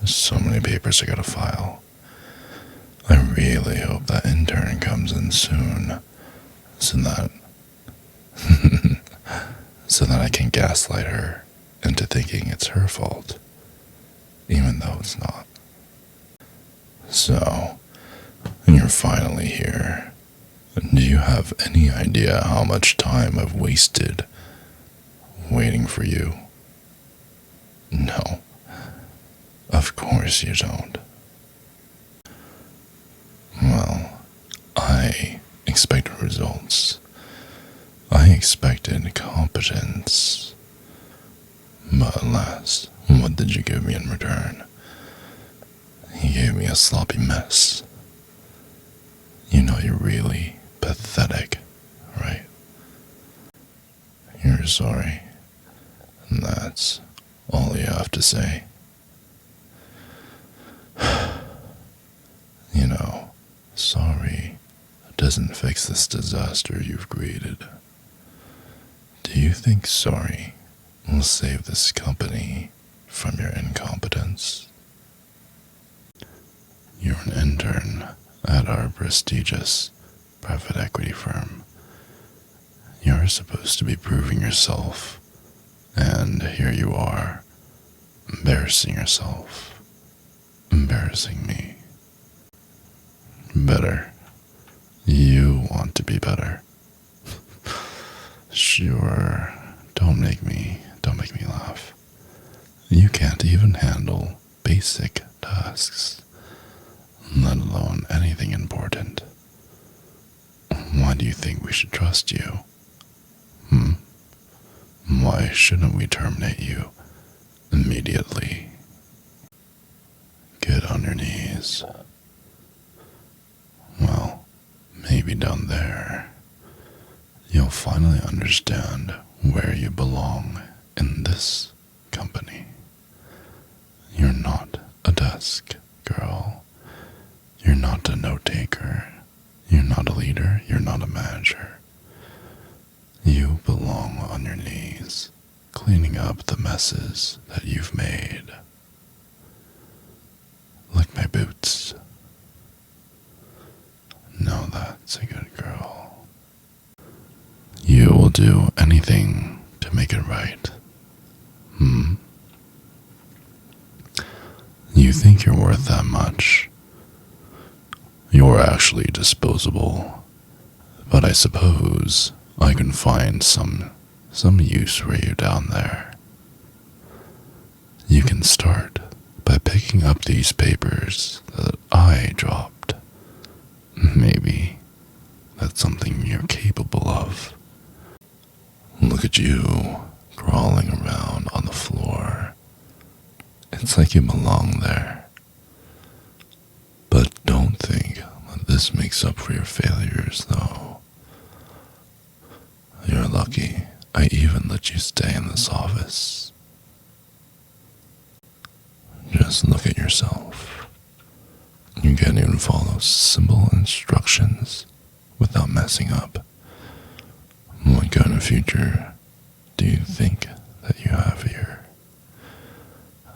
So many papers I gotta file. I really hope that intern comes in soon, so that so that I can gaslight her into thinking it's her fault, even though it's not. So, you're finally here. Do you have any idea how much time I've wasted waiting for you? No, of course you don't. Well, I expected results. I expected competence. But alas, what did you give me in return? You gave me a sloppy mess. You know you're really pathetic, right? You're sorry. And that's all you have to say. You know, sorry doesn't fix this disaster you've created. Do you think sorry will save this company from your incompetence? You're an intern at our prestigious private equity firm. You're supposed to be proving yourself, and here you are, embarrassing yourself, embarrassing me. Better. You want to be better. Sure, don't make me laugh. You can't even handle basic tasks, let alone anything important. Why do you think we should trust you? Why shouldn't we terminate you immediately? Get on your knees. Well, maybe down there, you'll finally understand where you belong in this company. You're not a desk girl. You're not a note taker. You're not a leader. You're not a manager. You belong on your knees, cleaning up the messes that you've made. Lick my boots. Now that's a good girl. You will do anything to make it right. You think you're worth that much? You're actually disposable, but I suppose I can find some use for you down there. You can start by picking up these papers that I dropped. Maybe that's something you're capable of. Look at you, crawling around on the floor. It's like you belong there. But don't think that this makes up for your failures, though. You're lucky I even let you stay in this office. Just look at yourself. You can't even follow simple instructions without messing up. What kind of future do you think that you have here?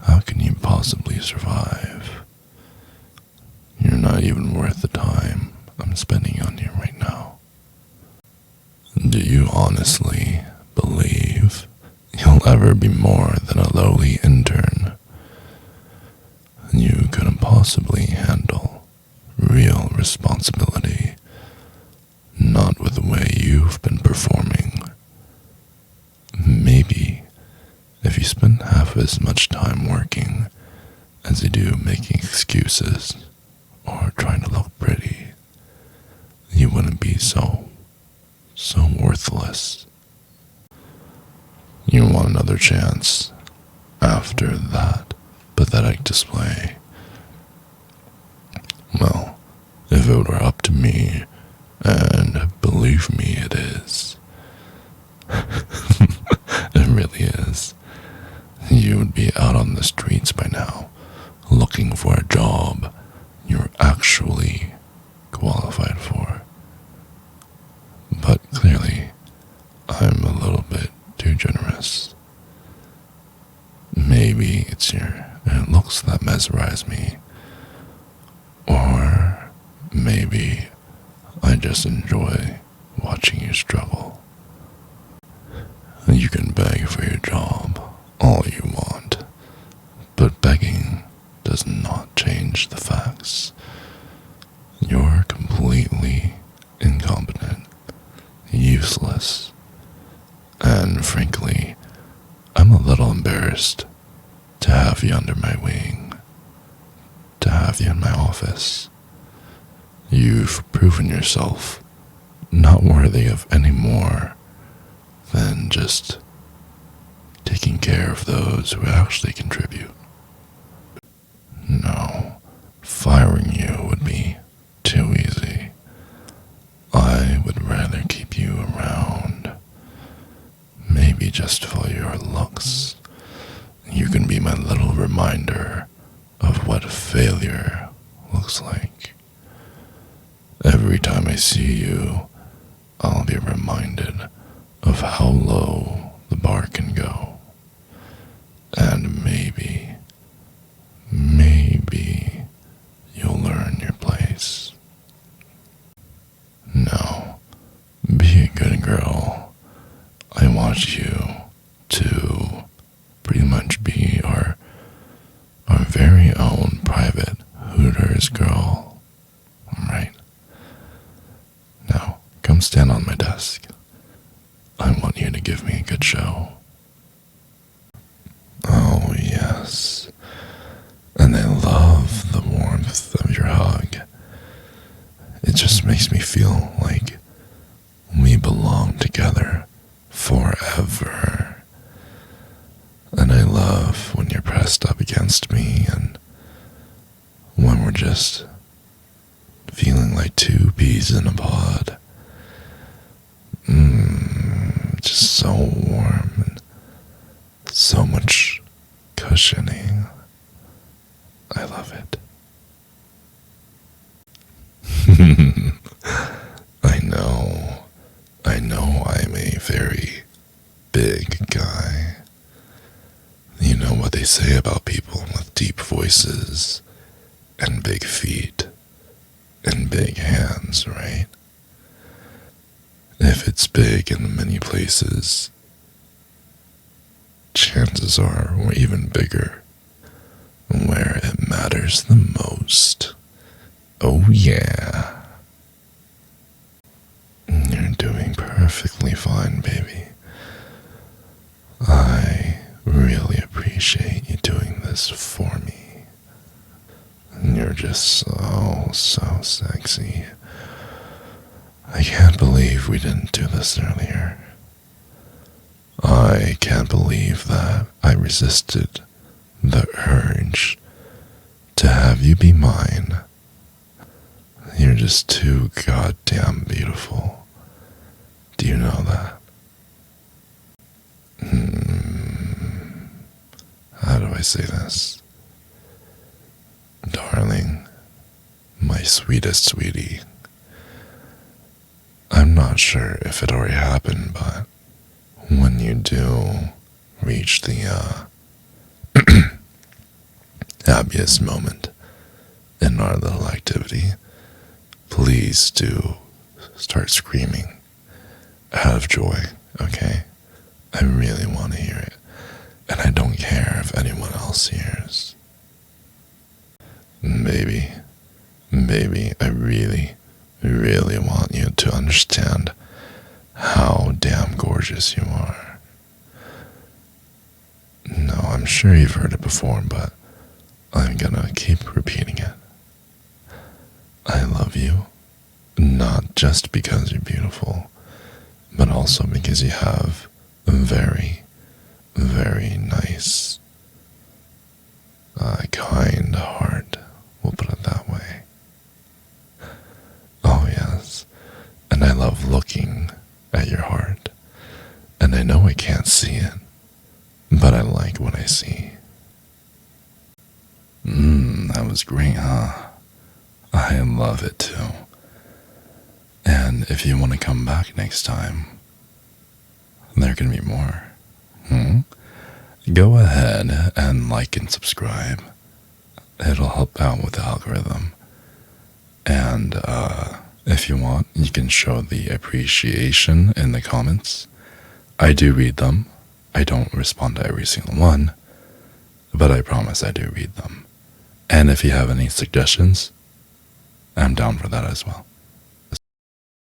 How can you possibly survive? You're not even worth the time I'm spending on you right now. Do you honestly believe you'll ever be more than a lowly intern? You couldn't possibly handle real responsibility, not with the way you've been performing. Maybe if you spend half as much time working as you do making excuses or trying to look pretty, you wouldn't be so worthless. You want another chance after that pathetic display? Well, if it were up to me, and believe me it is, it really is, you would be out on the streets by now, looking for a job you're actually qualified for. But clearly, I'm a little bit too generous. Maybe it's your looks that mesmerize me. Or maybe I just enjoy watching you struggle. You can beg for your job all you want, but begging does not change the facts. You're completely incompetent, useless, and frankly, I'm a little embarrassed to have you under my wing, to have you in my office. You've proven yourself not worthy of any more than just taking care of those who actually contribute. No, firing you would be too easy. I would rather keep you around. Maybe just for your looks. You can be my little reminder of what failure looks like. Every time I see you, I'll be reminded of how low the bar can go. And maybe you'll learn your place. Now, be a good girl. I want you to pretty much be our very own private Hooters girl. Alright? Now, come stand on my desk. I want you to give me a good show. Oh, yes. And I love the warmth of your hug. It just makes me feel like we belong together forever. And I love when you're pressed up against me and when we're just feeling like two peas in a pod. Just so warm and so much cushioning. I love it. I know I'm a very big guy. You know what they say about people with deep voices and big feet and big hands, right? If it's big in many places, chances are we're even bigger where it matters the most. Oh yeah. You're doing perfectly fine, baby. I really appreciate you doing this for me. You're just so sexy. I can't believe we didn't do this earlier. I can't believe that I resisted the urge to have you be mine. You're just too goddamn beautiful. Do you know that? How do I say this? Darling, my sweetest sweetie. I'm not sure if it already happened, but when you do reach the happiest moment in our little activity, please do start screaming out of joy, okay? I really want to hear it, and I don't care if anyone else hears. Baby, I really want you to understand how damn gorgeous you are. No, I'm sure you've heard it before, but I'm gonna keep repeating it. I love you, not just because you're beautiful, but also because you have a very, very nice, kind heart. We'll put it that way. Oh yes, and I love looking at your heart, and I know I can't see it, but I like what I see. That was great, huh? I love it too. And if you want to come back next time, there can be more. go ahead and like and subscribe. It'll help out with the algorithm. And if you want, you can show the appreciation in the comments. I do read them. I don't respond to every single one, but I promise I do read them. And if you have any suggestions, I'm down for that as well.